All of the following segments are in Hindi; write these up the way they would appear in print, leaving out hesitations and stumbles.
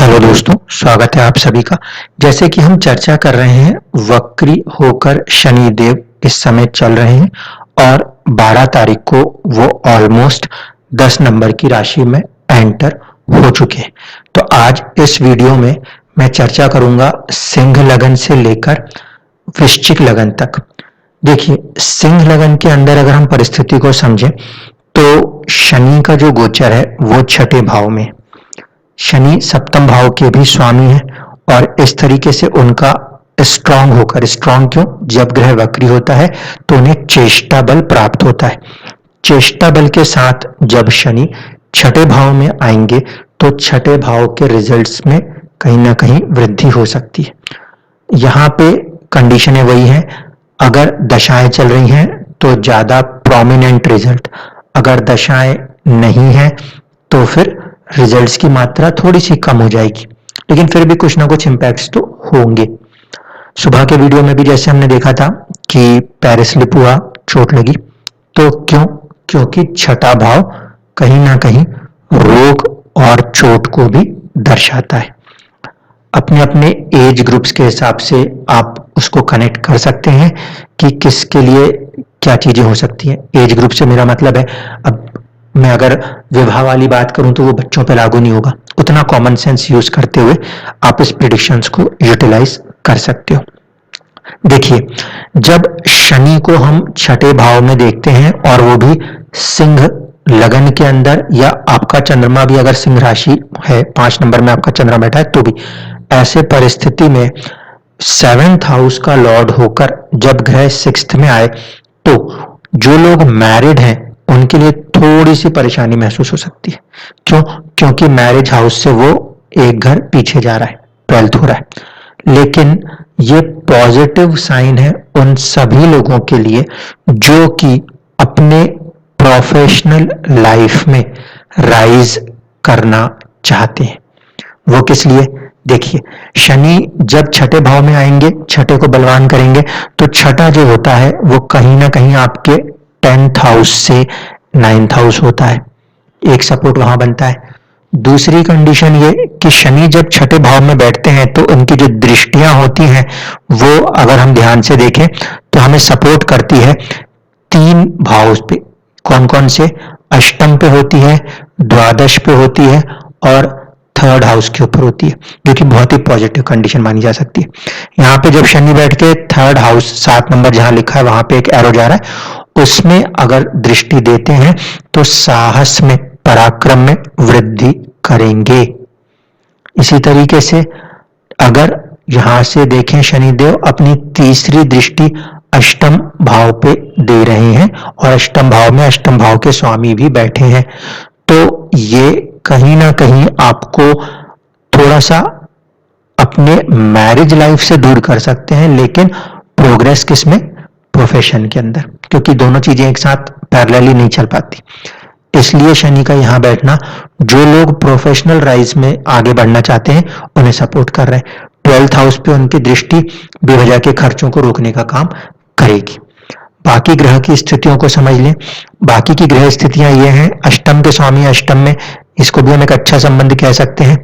हेलो दोस्तों, स्वागत है आप सभी का। जैसे कि हम चर्चा कर रहे हैं, वक्री होकर शनिदेव इस समय चल रहे हैं और 12 तारीख को वो ऑलमोस्ट 10 नंबर की राशि में एंटर हो चुके हैं। तो आज इस वीडियो में मैं चर्चा करूंगा सिंह लगन से लेकर वृश्चिक लगन तक। देखिए, सिंह लगन के अंदर अगर हम परिस्थिति को समझें तो शनि का जो गोचर है वो छठे भाव में। शनि सप्तम भाव के भी स्वामी है और इस तरीके से उनका स्ट्रांग होकर, स्ट्रांग क्यों, जब ग्रह वक्री होता है तो उन्हें चेष्टा बल प्राप्त होता है। चेष्टा बल के साथ जब शनि छठे भाव में आएंगे तो छठे भाव के रिजल्ट्स में कहीं ना कहीं वृद्धि हो सकती है। यहाँ पे कंडीशनें वही हैं, अगर दशाएं चल रही हैं तो ज्यादा प्रोमिनेंट रिजल्ट, अगर दशाएं नहीं है तो फिर रिजल्ट्स की मात्रा थोड़ी सी कम हो जाएगी, लेकिन फिर भी कुछ ना कुछ इंपैक्ट्स तो होंगे। सुबह के वीडियो में भी जैसे हमने देखा था कि पैर स्लिप हुआ, चोट लगी, तो क्योंकि छठा भाव कहीं ना कहीं रोग और चोट को भी दर्शाता है। अपने अपने एज ग्रुप्स के हिसाब से आप उसको कनेक्ट कर सकते हैं कि किसके लिए क्या चीजें हो सकती हैं। एज ग्रुप से मेरा मतलब है, अब मैं अगर विवाह वाली बात करूं तो वो बच्चों पे लागू नहीं होगा। उतना कॉमन सेंस यूज करते हुए आप इस प्रिडिक्शंस को यूटिलाइज कर सकते हो। देखिए, जब शनि को हम छठे भाव में देखते हैं और वो भी सिंह लगन के अंदर, या आपका चंद्रमा भी अगर सिंह राशि है, 5 नंबर में आपका चंद्रमा बैठा है, तो भी ऐसे परिस्थिति में 7th हाउस का लॉर्ड होकर जब ग्रह 6th में आए तो जो लोग मैरिड हैं उनके लिए थोड़ी सी परेशानी महसूस हो सकती है। क्योंकि मैरिज हाउस से वो एक घर पीछे जा रहा है, 12th हो रहा है। लेकिन ये पॉजिटिव साइन है उन सभी लोगों के लिए जो कि अपने प्रोफेशनल लाइफ में राइज करना चाहते हैं। वो किस लिए? देखिए, शनि जब छठे भाव में आएंगे, छठे को बलवान करेंगे, तो छठा जो होता है वो कहीं ना कहीं आपके 10th हाउस से 9th हाउस होता है, एक सपोर्ट वहां बनता है। दूसरी कंडीशन ये कि शनि जब छठे भाव में बैठते हैं तो उनकी जो दृष्टियां होती हैं वो अगर हम ध्यान से देखें तो हमें सपोर्ट करती है 3 भाव पे। कौन कौन से? अष्टम पे होती है, द्वादश पे होती है और 3rd हाउस के ऊपर होती है, जो कि बहुत ही पॉजिटिव कंडीशन मानी जा सकती है। यहाँ पे जब शनि बैठ के 3rd हाउस 7 नंबर जहां लिखा है वहां पे एक एरो जा रहा है, उसमें अगर दृष्टि देते हैं तो साहस में, पराक्रम में वृद्धि करेंगे। इसी तरीके से अगर यहां से देखें, शनिदेव अपनी तीसरी दृष्टि अष्टम भाव पे दे रहे हैं और अष्टम भाव में अष्टम भाव के स्वामी भी बैठे हैं, तो ये कहीं ना कहीं आपको थोड़ा सा अपने मैरिज लाइफ से दूर कर सकते हैं, लेकिन प्रोग्रेस किसमें? प्रोफेशन के अंदर, क्योंकि दोनों चीजें एक साथ पैरेलली नहीं चल पाती। इसलिए शनि का यहां बैठना जो लोग प्रोफेशनल राइज में आगे बढ़ना चाहते हैं उन्हें सपोर्ट कर रहे हैं। 12th हाउस पे उनकी दृष्टि बेवजह के खर्चों को रोकने का काम करेगी। बाकी ग्रह की स्थितियों को समझ लें। बाकी की ग्रह स्थितियां ये हैं, अष्टम के स्वामी अष्टम में, इसको भी हम एक अच्छा संबंध कह सकते हैं।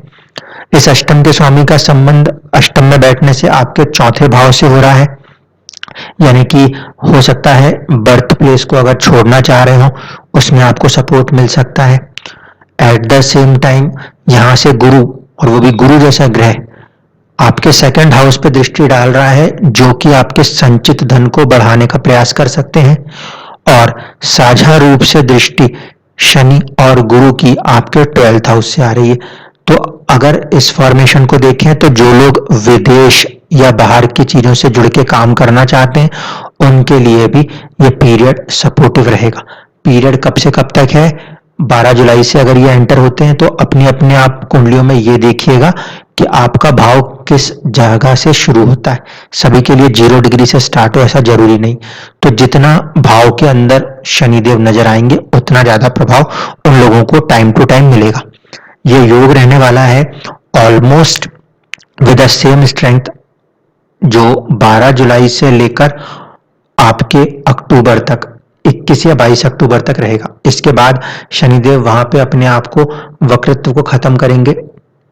इस अष्टम के स्वामी का संबंध अष्टम में बैठने से आपके चौथे भाव से हो रहा है, यानी कि हो सकता है बर्थ प्लेस को अगर छोड़ना चाह रहे हो उसमें आपको सपोर्ट मिल सकता है। एट द सेम टाइम यहां से गुरु, और वो भी गुरु जैसा ग्रह, आपके 2nd हाउस पे दृष्टि डाल रहा है, जो कि आपके संचित धन को बढ़ाने का प्रयास कर सकते हैं। और साझा रूप से दृष्टि शनि और गुरु की आपके 12th हाउस से आ रही है। तो अगर इस फॉर्मेशन को देखें तो जो लोग विदेश या बाहर की चीजों से जुड़ के काम करना चाहते हैं उनके लिए भी ये पीरियड सपोर्टिव रहेगा। पीरियड कब से कब तक है? 12 जुलाई से अगर ये एंटर होते हैं तो अपने आप कुंडलियों में ये देखिएगा कि आपका भाव किस जगह से शुरू होता है। सभी के लिए 0 डिग्री से स्टार्ट हो ऐसा जरूरी नहीं। तो जितना भाव के अंदर शनिदेव नजर आएंगे उतना ज्यादा प्रभाव उन लोगों को टाइम टू टाइम मिलेगा। ये योग रहने वाला है almost with the same strength जो 12 जुलाई से लेकर आपके अक्टूबर तक, 21 या 22 अक्टूबर तक रहेगा। इसके बाद शनिदेव वहां पे अपने आप को, वक्रत्व को खत्म करेंगे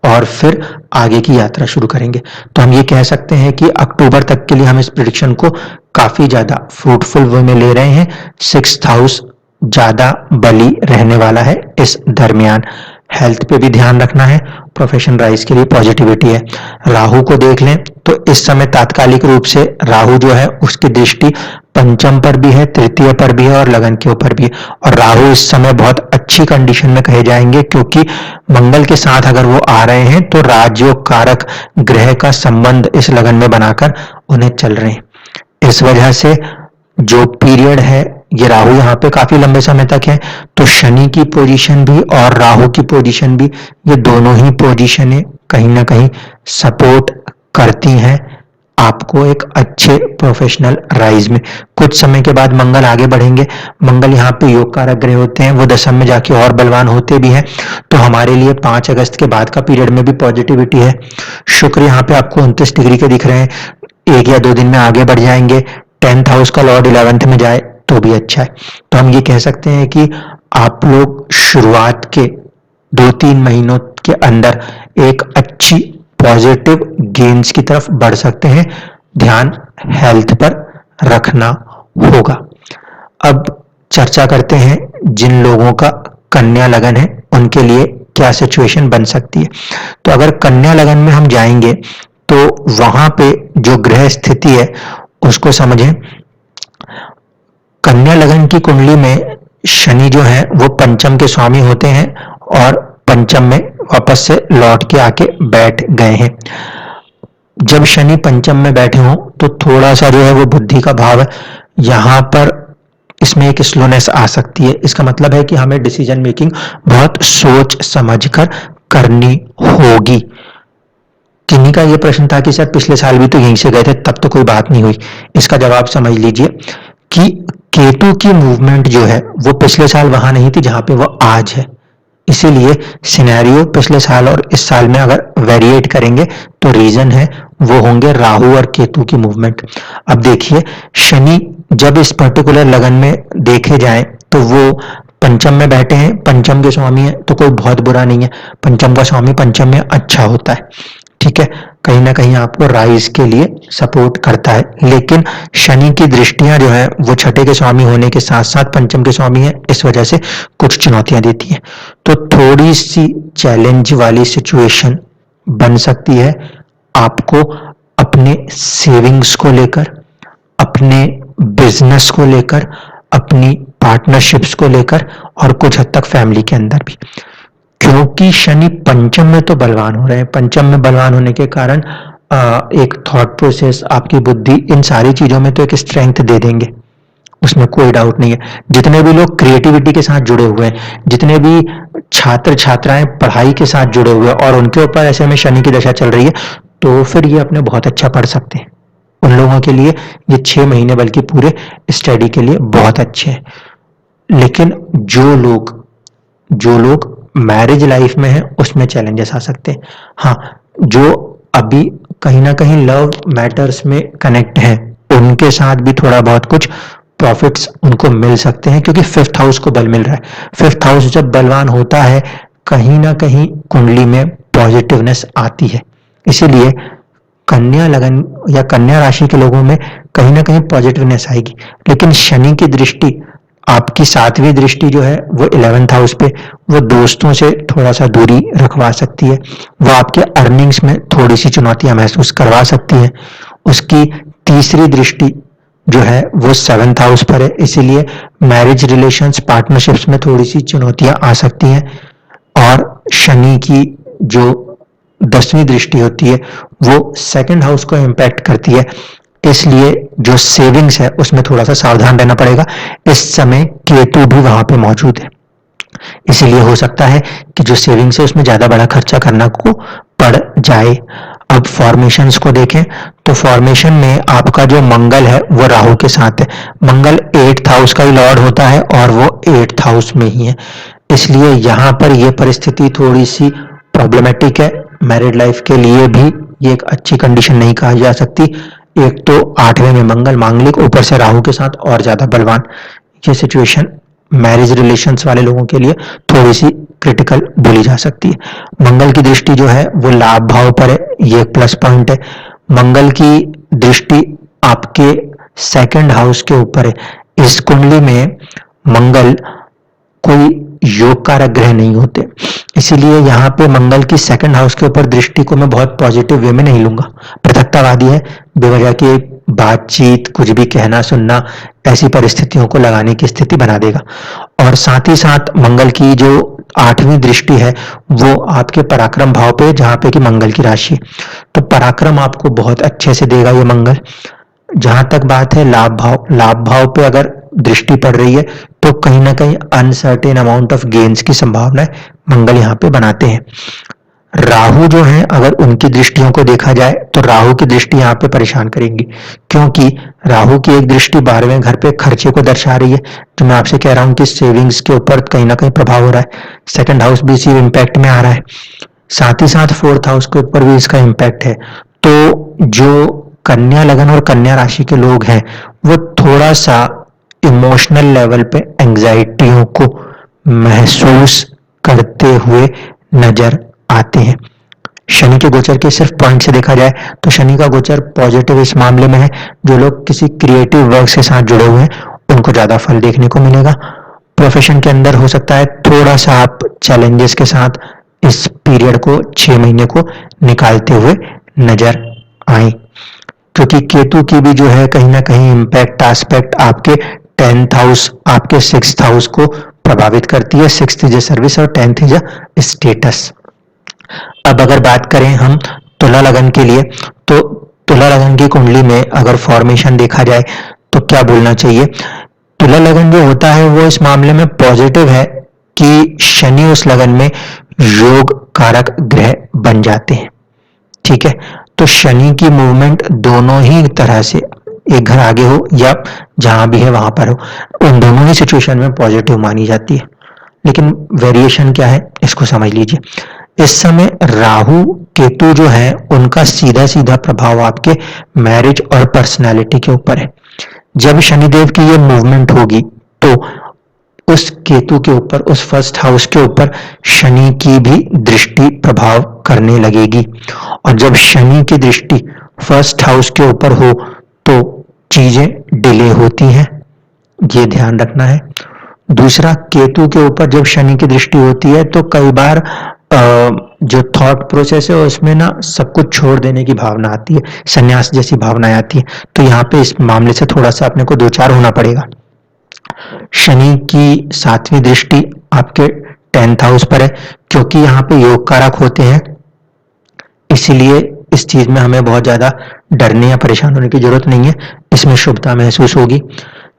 और फिर आगे की यात्रा शुरू करेंगे। तो हम ये कह सकते हैं कि अक्टूबर तक के लिए हम इस प्रेडिक्शन को काफी ज्यादा फ्रूटफुल वे में ले रहे हैं। 6th हाउस ज्यादा बली रहने वाला है इस दरमियान। हेल्थ पे भी ध्यान रखना है, प्रोफेशन राइज के लिए पॉजिटिविटी है। राहु को देख लें तो इस समय तात्कालिक रूप से राहु जो है उसकी दृष्टि पंचम पर भी है, तृतीय पर भी है और लगन के ऊपर भी है। और राहु इस समय बहुत अच्छी कंडीशन में कहे जाएंगे, क्योंकि मंगल के साथ अगर वो आ रहे हैं तो राजयोग कारक ग्रह का संबंध इस लगन में बनाकर उन्हें चल रहे हैं। इस वजह से जो पीरियड है, ये राहु यहाँ पे काफी लंबे समय तक है, तो शनि की पोजीशन भी और राहु की पोजीशन भी, ये दोनों ही पोजीशनें कहीं ना कहीं सपोर्ट करती हैं आपको एक अच्छे प्रोफेशनल राइज में। कुछ समय के बाद मंगल आगे बढ़ेंगे। मंगल यहाँ पे योग कारक ग्रह होते हैं, वो दशम में जाके और बलवान होते भी हैं। तो हमारे लिए 5 अगस्त के बाद का पीरियड में भी पॉजिटिविटी है। शुक्र यहाँ पे आपको 29 डिग्री के दिख रहे हैं, 1 या 2 दिन में आगे बढ़ जाएंगे। 10th हाउस का लॉर्ड 11th में जाए तो भी अच्छा है। तो हम ये कह सकते हैं कि आप लोग शुरुआत के 2-3 महीनों के अंदर एक अच्छी पॉजिटिव गेन्स की तरफ बढ़ सकते हैं। ध्यान हेल्थ पर रखना होगा। अब चर्चा करते हैं जिन लोगों का कन्या लगन है उनके लिए क्या सिचुएशन बन सकती है। तो अगर कन्या लगन में हम जाएंगे तो वहां पे जो ग्रह स्थिति है उसको समझें। कन्या लगन की कुंडली में शनि जो है वो पंचम के स्वामी होते हैं और पंचम में वापस से लौट के आके बैठ गए हैं। जब शनि पंचम में बैठे हों तो थोड़ा सा जो है वो बुद्धि का भाव है, यहाँ पर इसमें एक स्लोनेस आ सकती है। इसका मतलब है कि हमें डिसीजन मेकिंग बहुत सोच समझकर करनी होगी। किन्हीं का ये प्रश्न था कि सर पिछले साल भी तो यहीं से गए थे, तब तो कोई बात नहीं हुई। इसका जवाब समझ लीजिए कि केतु की मूवमेंट जो है वो पिछले साल वहां नहीं थी जहां पे वो आज है। इसीलिए सिनेरियो पिछले साल और इस साल में अगर वेरिएट करेंगे तो रीजन है वो होंगे राहु और केतु की मूवमेंट। अब देखिए शनि जब इस पर्टिकुलर लगन में देखे जाए तो वो पंचम में बैठे हैं, पंचम के स्वामी है, तो कोई बहुत बुरा नहीं है। पंचम का स्वामी पंचम में अच्छा होता है, ठीक है, कहीं ना कहीं आपको राइज के लिए सपोर्ट करता है। लेकिन शनि की दृष्टियां जो है वो छठे के स्वामी होने के साथ साथ पंचम के स्वामी है, इस वजह से कुछ चुनौतियां देती है। तो थोड़ी सी चैलेंज वाली सिचुएशन बन सकती है आपको अपने सेविंग्स को लेकर, अपने बिजनेस को लेकर, अपनी पार्टनरशिप्स को लेकर और कुछ हद तक फैमिली के अंदर भी, क्योंकि शनि पंचम में तो बलवान हो रहे हैं। पंचम में बलवान होने के कारण एक थॉट प्रोसेस, आपकी बुद्धि, इन सारी चीजों में तो एक स्ट्रेंथ दे देंगे, उसमें कोई डाउट नहीं है। जितने भी लोग क्रिएटिविटी के साथ जुड़े हुए हैं, जितने भी छात्र छात्राएं पढ़ाई के साथ जुड़े हुए हैं और उनके ऊपर ऐसे में शनि की दशा चल रही है, तो फिर ये अपने बहुत अच्छा पढ़ सकते हैं। उन लोगों के लिए ये 6 महीने बल्कि पूरे स्टडी के लिए बहुत अच्छे हैं। लेकिन जो लोग मैरिज लाइफ में है उसमें चैलेंजेस आ सकते हैं। हाँ, जो अभी कहीं ना कहीं लव मैटर्स में कनेक्ट है उनके साथ भी थोड़ा बहुत कुछ प्रॉफिट्स उनको मिल सकते हैं, क्योंकि 5th हाउस को बल मिल रहा है। 5th हाउस जब बलवान होता है कहीं ना कहीं कुंडली में पॉजिटिवनेस आती है। इसीलिए कन्या लगन या कन्या राशि के लोगों में कहीं ना कहीं पॉजिटिवनेस आएगी। लेकिन शनि की दृष्टि, आपकी 7वीं दृष्टि जो है वो 11th हाउस पे, वो दोस्तों से थोड़ा सा दूरी रखवा सकती है, वो आपके अर्निंग्स में थोड़ी सी चुनौतियां महसूस करवा सकती है। उसकी 3री दृष्टि जो है वो 7th हाउस पर है, इसीलिए मैरिज रिलेशंस, पार्टनरशिप्स में थोड़ी सी चुनौतियां आ सकती हैं। और शनि की जो 10वीं दृष्टि होती है वो 2nd हाउस को इंपैक्ट करती है, इसलिए जो सेविंग्स है उसमें थोड़ा सा सावधान रहना पड़ेगा। इस समय केतु भी वहां पे मौजूद है, इसीलिए हो सकता है कि जो सेविंग्स है उसमें ज्यादा बड़ा खर्चा करना को पड़ जाए। अब फॉर्मेशंस को देखें तो फॉर्मेशन में आपका जो मंगल है वो राहु के साथ है। मंगल 8th हाउस का ही लॉर्ड होता है और वो 8th हाउस में ही है, इसलिए यहाँ पर ये परिस्थिति थोड़ी सी प्रॉब्लमेटिक है। मैरिड लाइफ के लिए भी ये एक अच्छी कंडीशन नहीं कहा जा सकती। एक तो 8वें में मंगल मांगलिक, ऊपर से राहु के साथ और ज्यादा बलवान, ये सिचुएशन मैरिज रिलेशंस वाले लोगों के लिए थोड़ी सी क्रिटिकल बोली जा सकती है। मंगल की दृष्टि जो है वो लाभ भाव पर है, ये एक प्लस पॉइंट है। मंगल की दृष्टि आपके सेकंड हाउस के ऊपर है। इस कुंडली में मंगल कोई योग कारक ग्रह नहीं होते, इसीलिए यहाँ पे मंगल की सेकंड हाउस के ऊपर दृष्टि को मैं बहुत पॉजिटिव वे में नहीं लूंगा। पृथकतावादी है, बेवजह की बातचीत, कुछ भी कहना सुनना, ऐसी परिस्थितियों को लगाने की स्थिति बना देगा। और साथ ही साथ मंगल की जो 8वीं दृष्टि है वो आपके पराक्रम भाव पे, जहां पे कि मंगल की राशि, तो पराक्रम आपको बहुत अच्छे से देगा ये मंगल। जहां तक बात है लाभ भाव पे अगर दृष्टि पड़ रही है तो कहीं ना कहीं अनसर्टेन अमाउंट ऑफ गेन्स की संभावना मंगल यहाँ पे बनाते हैं। राहु जो है, अगर उनकी दृष्टियों को देखा जाए तो राहु की दृष्टि यहाँ पे परेशान करेंगी, क्योंकि राहु की एक दृष्टि 12वें घर पे खर्चे को दर्शा रही है, जो मैं आपसे कह रहा हूं कि सेविंग्स के ऊपर कहीं ना कहीं प्रभाव हो रहा है। सेकंड हाउस भी इसी इम्पैक्ट में आ रहा है, साथ ही साथ फोर्थ हाउस के ऊपर भी इसका इम्पैक्ट है। तो जो कन्या लगन और कन्या राशि के लोग हैं वो थोड़ा सा इमोशनल लेवल पे एंग्जाइटियों को महसूस करते हुए नजर आते हैं। शनि के गोचर के सिर्फ पॉइंट से देखा जाए तो शनि का गोचर पॉजिटिव इस मामले में है, जो लोग किसी क्रिएटिव वर्क के साथ जुड़े हुए हैं उनको ज्यादा फल देखने को मिलेगा। प्रोफेशन के अंदर हो सकता है थोड़ा सा आप चैलेंजेस के साथ इस पीरियड को 6 महीने को निकालते हुए नजर आए, क्योंकि केतु की भी जो है कहीं ना कहीं इम्पैक्ट एस्पेक्ट आपके 10th हाउस, आपके 6th हाउस को प्रभावित करती है। 6th इज सर्विस और 10th इज स्टेटस। अब अगर बात करें हम तुला लगन के लिए, तो तुला लगन की कुंडली में अगर फॉर्मेशन देखा जाए तो क्या बोलना चाहिए, तुला लगन जो होता है वो इस मामले में पॉजिटिव है कि शनि उस लगन में योग कारक ग्रह बन जाते हैं। ठीक है, तो शनि की मूवमेंट दोनों ही तरह से, एक घर आगे हो या जहां भी है वहां पर हो, उन दोनों ही सिचुएशन में पॉजिटिव मानी जाती है। लेकिन वेरिएशन क्या है इसको समझ लीजिए। इस समय राहु केतु जो है उनका सीधा सीधा प्रभाव आपके मैरिज और पर्सनालिटी के ऊपर है। जब शनिदेव की ये मूवमेंट होगी तो उस केतु के ऊपर, उस फर्स्ट हाउस के ऊपर शनि की भी दृष्टि प्रभाव करने लगेगी, और जब शनि की दृष्टि फर्स्ट हाउस के ऊपर हो तो चीजें डिले होती हैं, ये ध्यान रखना है। दूसरा, केतु के ऊपर जब शनि की दृष्टि होती है तो कई बार जो थॉट प्रोसेस है उसमें ना सब कुछ छोड़ देने की भावना आती है, संन्यास जैसी भावनाएं आती है, तो यहाँ पे इस मामले से थोड़ा सा अपने को दो चार होना पड़ेगा। शनि की 7वीं दृष्टि आपके 10th हाउस पर है, क्योंकि यहाँ पे योग कारक होते हैं, इसीलिए इस चीज में हमें बहुत ज्यादा डरने या परेशान होने की जरूरत नहीं है, इसमें शुभता महसूस होगी।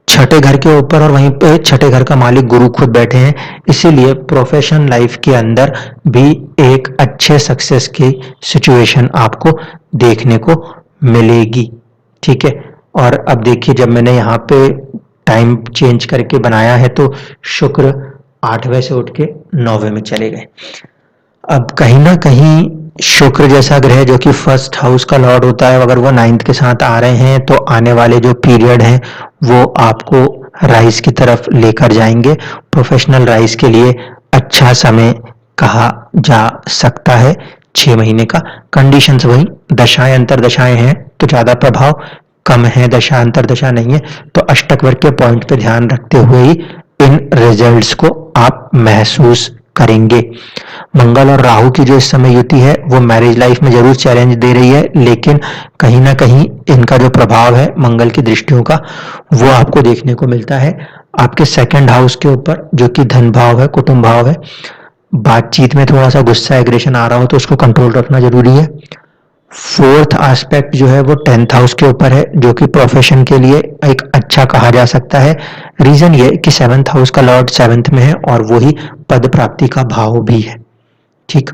छठे घर के ऊपर और वहीं पे छठे घर का मालिक गुरु खुद बैठे हैं, इसीलिए प्रोफेशन लाइफ के अंदर भी एक अच्छे सक्सेस की सिचुएशन आपको देखने को मिलेगी। ठीक है, और अब देखिए जब मैंने यहाँ पे टाइम चेंज करके बनाया है तो शुक्र 8वें से उठ के 9वें में चले गए। अब कहीं ना कहीं शुक्र जैसा ग्रह जो कि फर्स्ट हाउस का लॉर्ड होता है, अगर वो 9th के साथ आ रहे हैं तो आने वाले जो पीरियड हैं वो आपको राइज की तरफ लेकर जाएंगे। प्रोफेशनल राइज के लिए अच्छा समय कहा जा सकता है 6 महीने का। कंडीशंस वही, दशाएं अंतर दशाएं हैं तो ज्यादा प्रभाव, कम है दशा अंतर दशा नहीं है तो अष्टक वर्ग के पॉइंट पे ध्यान रखते हुए ही इन रिजल्ट्स को आप महसूस करेंगे। मंगल और राहु की जो इस समय युति है वो मैरिज लाइफ में जरूर चैलेंज दे रही है, लेकिन कहीं ना कहीं इनका जो प्रभाव है मंगल की दृष्टियों का वो आपको देखने को मिलता है आपके सेकंड हाउस के ऊपर, जो कि धन भाव है, कुटुंब भाव है। बातचीत में थोड़ा सा गुस्सा एग्रेशन आ रहा हो तो उसको कंट्रोल रखना जरूरी है। फोर्थ एस्पेक्ट जो है वो 10th हाउस के ऊपर है, जो कि प्रोफेशन के लिए एक अच्छा कहा जा सकता है। रीजन ये कि 7th हाउस का लॉर्ड 7th में है और वही पद प्राप्ति का भाव भी है। ठीक,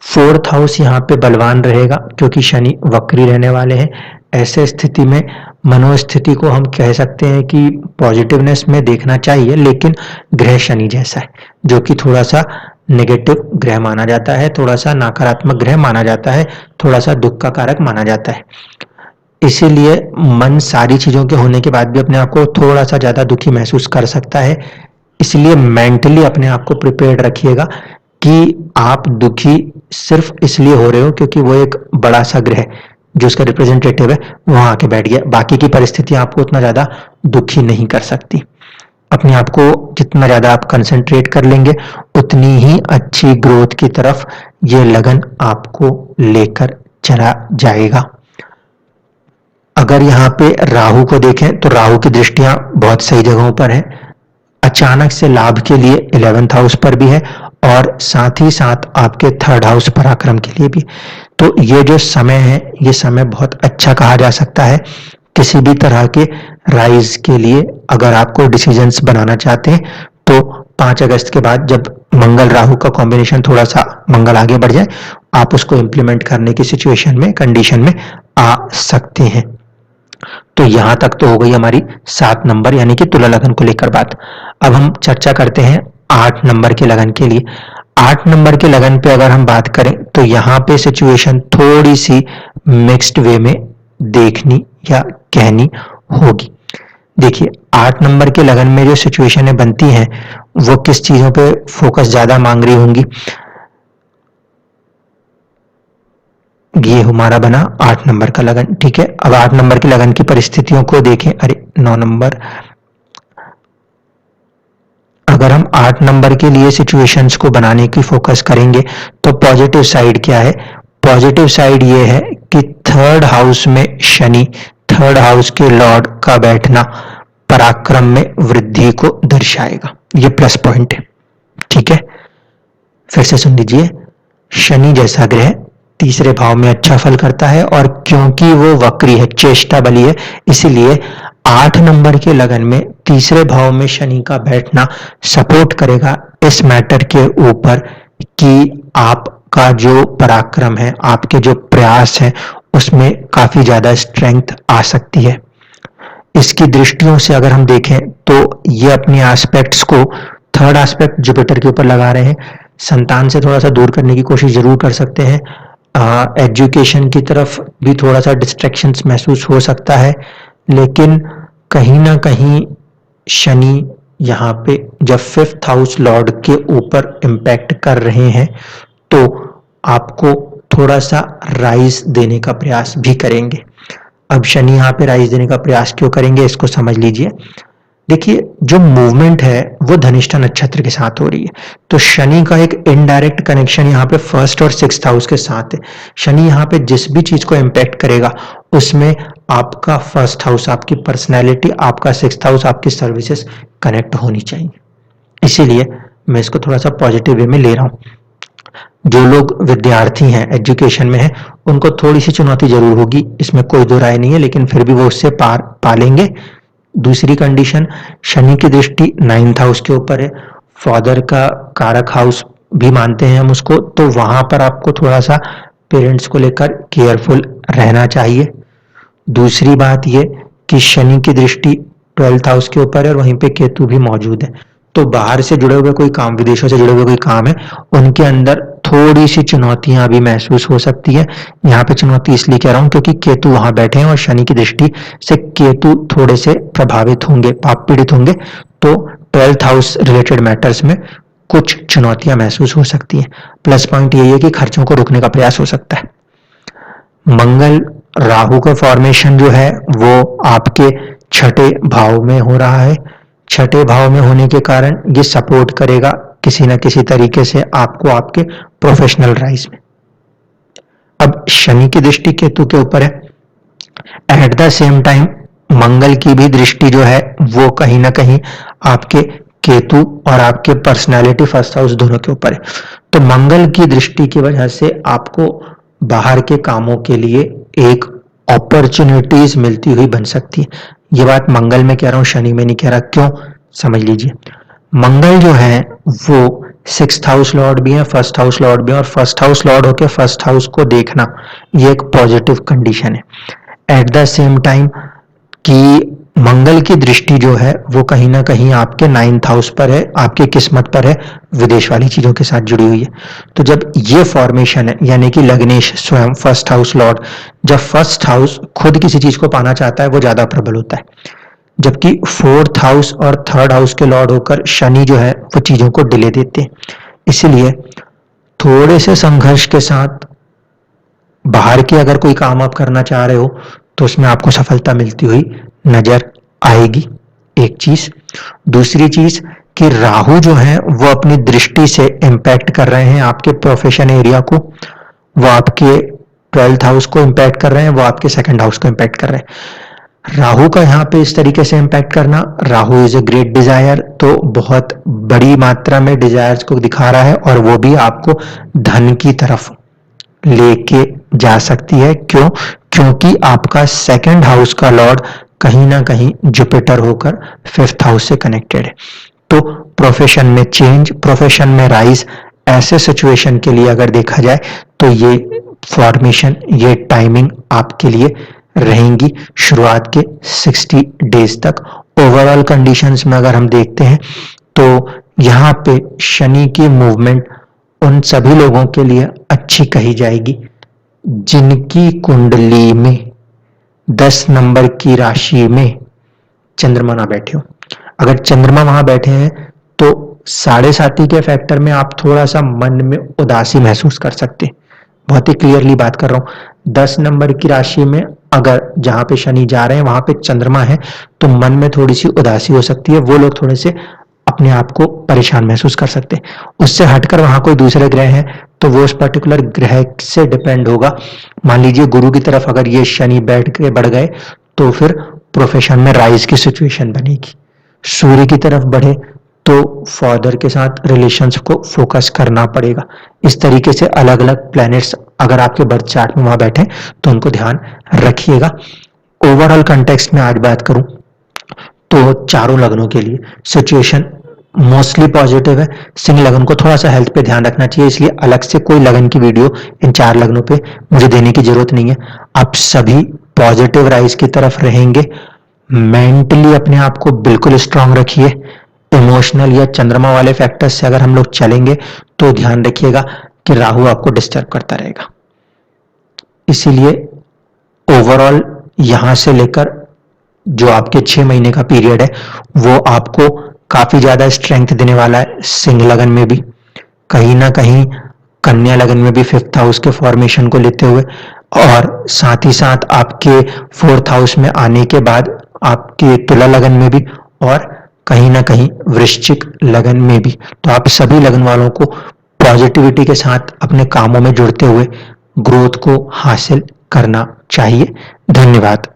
4th हाउस यहाँ पे बलवान रहेगा क्योंकि शनि वक्री रहने वाले हैं। ऐसे स्थिति में मनोस्थिति को हम कह सकते हैं कि पॉजिटिवनेस में देखना चाहिए, लेकिन ग्रह शनि जैसा है जो कि थोड़ा सा नेगेटिव ग्रह माना जाता है, थोड़ा सा नकारात्मक ग्रह माना जाता है, थोड़ा सा दुख का कारक माना जाता है। इसीलिए मन सारी चीजों के होने के बाद भी अपने आप को थोड़ा सा ज्यादा दुखी महसूस कर सकता है। इसलिए मेंटली अपने आप को प्रिपेयर्ड रखिएगा कि आप दुखी सिर्फ इसलिए हो रहे हो क्योंकि वो एक बड़ा सा ग्रह जो उसका रिप्रेजेंटेटिव है वहां आके बैठ गया, बाकी की परिस्थितियां आपको उतना ज्यादा दुखी नहीं कर सकती। अपने आप को जितना ज्यादा आप कंसंट्रेट कर लेंगे उतनी ही अच्छी ग्रोथ की तरफ ये लगन आपको लेकर चला जाएगा। अगर यहाँ पे राहु को देखें तो राहु की दृष्टियां बहुत सही जगहों पर है, अचानक से लाभ के लिए 11th हाउस पर भी है और साथ ही साथ आपके 3rd हाउस पराक्रम के लिए भी। तो ये जो समय है ये समय बहुत अच्छा कहा जा सकता है किसी भी तरह के राइज के लिए। अगर आपको डिसीजंस बनाना चाहते हैं तो 5 अगस्त के बाद जब मंगल राहु का कॉम्बिनेशन थोड़ा सा मंगल आगे बढ़ जाए आप उसको इंप्लीमेंट करने की सिचुएशन में कंडीशन में आ सकते हैं। तो यहां तक तो हो गई हमारी 7 नंबर यानी कि तुला लगन को लेकर बात। अब हम चर्चा करते हैं 8 नंबर के लगन के लिए। 8 नंबर के लगन पे अगर हम बात करें तो यहाँ पे सिचुएशन थोड़ी सी मिक्स्ड वे में देखनी या कहनी होगी। देखिए 8 नंबर के लगन में जो सिचुएशनें बनती हैं वो किस चीजों पे फोकस ज्यादा मांग रही होंगी। ये हमारा बना 8 नंबर का लगन, ठीक है। अब 8 नंबर के लगन की परिस्थितियों को देखें। अरे 9 नंबर, अगर हम 8 नंबर के लिए सिचुएशंस को बनाने की फोकस करेंगे तो पॉजिटिव साइड क्या है? पॉजिटिव साइड ये है कि 3rd हाउस में शनि, 3rd हाउस के लॉर्ड का बैठना पराक्रम में वृद्धि को दर्शाएगा। ये प्लस पॉइंट है, ठीक है। फिर से सुन लीजिए, शनि जैसा ग्रह 3रे भाव में अच्छा फल करता है और क्योंकि वो वक्री है, चेष्टा बली है, इसीलिए 8 नंबर के लगन में 3रे भाव में शनि का बैठना सपोर्ट करेगा इस मैटर के ऊपर कि आपका जो पराक्रम है, आपके जो प्रयास है उसमें काफी ज्यादा स्ट्रेंथ आ सकती है। इसकी दृष्टियों से अगर हम देखें तो ये अपने एस्पेक्ट्स को 3rd एस्पेक्ट जुपिटर के ऊपर लगा रहे हैं। संतान से थोड़ा सा दूर करने की कोशिश जरूर कर सकते हैं। एजुकेशन की तरफ भी थोड़ा सा डिस्ट्रैक्शंस महसूस हो सकता है, लेकिन कहीं ना कहीं शनि यहाँ पे जब 5th हाउस लॉर्ड के ऊपर इम्पैक्ट कर रहे हैं तो आपको थोड़ा सा राइज देने का प्रयास भी करेंगे। अब शनि यहाँ पे राइज देने का प्रयास क्यों करेंगे इसको समझ लीजिए। देखिए जो मूवमेंट है वो धनिष्ठा नक्षत्र के साथ हो रही है, तो शनि का एक इनडायरेक्ट कनेक्शन यहाँ पे 1st और 6th हाउस के साथ है। शनि यहाँ पे जिस भी चीज को इम्पैक्ट करेगा उसमें आपका 1st हाउस, आपकी पर्सनैलिटी, आपका 6th हाउस, आपकी सर्विसेज कनेक्ट होनी चाहिए। इसीलिए मैं इसको थोड़ा सा पॉजिटिव वे में ले रहा हूँ। जो लोग विद्यार्थी हैं, एजुकेशन में हैं, उनको थोड़ी सी चुनौती जरूर होगी, इसमें कोई दो राय नहीं है, लेकिन फिर भी वो उससे पार पालेंगे। दूसरी कंडीशन, शनि की दृष्टि 9th हाउस के ऊपर है, फादर का कारक हाउस भी मानते हैं हम उसको, तो वहां पर आपको थोड़ा सा पेरेंट्स को लेकर केयरफुल रहना चाहिए। दूसरी बात ये कि शनि की दृष्टि 12th हाउस के ऊपर है और वहीं पे केतु भी मौजूद है, तो बाहर से जुड़े हुए कोई काम, विदेशों से जुड़े हुए कोई काम है, उनके अंदर थोड़ी सी चुनौतियां भी महसूस हो सकती है। यहाँ पे चुनौती इसलिए कह रहा हूं क्योंकि केतु वहां बैठे हैं और शनि की दृष्टि से केतु थोड़े से प्रभावित होंगे, पाप पीड़ित होंगे, तो 12th हाउस रिलेटेड मैटर्स में कुछ चुनौतियां महसूस हो सकती हैं। प्लस पॉइंट यही है कि खर्चों को रोकने का प्रयास हो सकता है। मंगल राहु का फॉर्मेशन जो है वो आपके 6ठे भाव में हो रहा है। 6ठे भाव में होने के कारण ये सपोर्ट करेगा किसी ना किसी तरीके से आपको आपके प्रोफेशनल राइज में। अब शनि की दृष्टि केतु के ऊपर है, एट द सेम टाइम मंगल की भी दृष्टि जो है वो कहीं ना कहीं आपके केतु और आपके पर्सनालिटी 1st हाउस दोनों के ऊपर है। तो मंगल की दृष्टि की वजह से आपको बाहर के कामों के लिए एक अपॉर्चुनिटीज मिलती हुई बन सकती है। ये बात मंगल में कह रहा हूं, शनि में नहीं कह रहा। क्यों, समझ लीजिए। मंगल जो है वो 6th हाउस लॉर्ड भी है, 1st हाउस लॉर्ड भी है, और 1st हाउस लॉर्ड होकर 1st हाउस को देखना ये एक पॉजिटिव कंडीशन है। एट द सेम टाइम कि मंगल की दृष्टि जो है वो कहीं ना कहीं आपके 9th हाउस पर है, आपकी किस्मत पर है, विदेश वाली चीजों के साथ जुड़ी हुई है। तो जब ये फॉर्मेशन है, यानी कि लग्नेश स्वयं 1st हाउस लॉर्ड, जब 1st हाउस खुद किसी चीज को पाना चाहता है वो ज्यादा प्रबल होता है। जबकि फोर्थ हाउस और थर्ड हाउस के लॉर्ड होकर शनि जो है वो चीजों को डिले देते हैं। इसलिए थोड़े से संघर्ष के साथ बाहर के अगर कोई काम आप करना चाह रहे हो तो उसमें आपको सफलता मिलती हुई नजर आएगी, एक चीज। दूसरी चीज कि राहु जो है वो अपनी दृष्टि से इंपैक्ट कर रहे हैं आपके प्रोफेशन एरिया को, वो आपके 12th हाउस को इंपैक्ट कर रहे हैं, वो आपके सेकंड हाउस को इंपैक्ट कर रहे हैं। राहु का यहाँ पे इस तरीके से इंपैक्ट करना, Rahu is a great desire, तो बहुत बड़ी मात्रा में डिजायर्स को दिखा रहा है और वो भी आपको धन की तरफ लेके जा सकती है। क्यों? क्योंकि आपका सेकंड हाउस का लॉर्ड कहीं ना कहीं जुपिटर होकर 5th हाउस से कनेक्टेड है। तो प्रोफेशन में चेंज, प्रोफेशन में राइज, ऐसे सिचुएशन के लिए अगर देखा जाए तो ये फॉर्मेशन, ये टाइमिंग आपके लिए रहेंगी शुरुआत के 60 डेज तक। ओवरऑल कंडीशंस में अगर हम देखते हैं तो यहाँ पे शनि की मूवमेंट उन सभी लोगों के लिए अच्छी कही जाएगी जिनकी कुंडली में 10 नंबर की राशि में चंद्रमा ना बैठे हो। अगर चंद्रमा वहां बैठे हैं तो 7.5 के फैक्टर में आप थोड़ा सा मन में उदासी महसूस कर सकते हैं। बहुत ही क्लियरली बात कर रहा हूं। 10 नंबर की राशि में अगर जहां पे शनि जा रहे हैं वहां पे चंद्रमा है तो मन में थोड़ी सी उदासी हो सकती है, वो लोग थोड़े से अपने आप को परेशान महसूस कर सकते हैं। उससे हटकर वहां कोई दूसरे ग्रह हैं तो वो उस पर्टिकुलर ग्रह से डिपेंड होगा। मान लीजिए गुरु की तरफ अगर ये शनि बैठ के बढ़ गए तो फिर प्रोफेशन में राइज की सिचुएशन बनेगी। सूर्य की तरफ बढ़े तो फादर के साथ रिलेशंस को फोकस करना पड़ेगा। इस तरीके से अलग अलग प्लैनेट्स अगर आपके बर्थ चार्ट में वहां बैठे तो उनको ध्यान रखिएगा। ओवरऑल कंटेक्स्ट में आज बात करूं तो चारों लग्नों के लिए सिचुएशन मोस्टली पॉजिटिव है। सिंह लगन को थोड़ा सा हेल्थ पे ध्यान रखना चाहिए, इसलिए अलग से कोई लगन की वीडियो इन 4 लग्नों पे मुझे देने की जरूरत नहीं है। आप सभी पॉजिटिव राइज की तरफ रहेंगे। मेंटली अपने आप को बिल्कुल स्ट्रांग रखिए। इमोशनल या चंद्रमा वाले फैक्टर्स से अगर हम लोग चलेंगे तो ध्यान रखिएगा कि राहु आपको डिस्टर्ब करता रहेगा। इसीलिए ओवरऑल यहां से लेकर जो आपके 6 महीने का पीरियड है वो आपको काफी ज्यादा स्ट्रेंथ देने वाला है। सिंह लगन में भी, कहीं ना कहीं कन्या लगन में भी 5th हाउस के फॉर्मेशन को लेते हुए, और साथ ही साथ आपके 4th हाउस में आने के बाद आपके तुला लगन में भी, और कहीं ना कहीं वृश्चिक लगन में भी। तो आप सभी लगन वालों को पॉजिटिविटी के साथ अपने कामों में जुड़ते हुए ग्रोथ को हासिल करना चाहिए। धन्यवाद।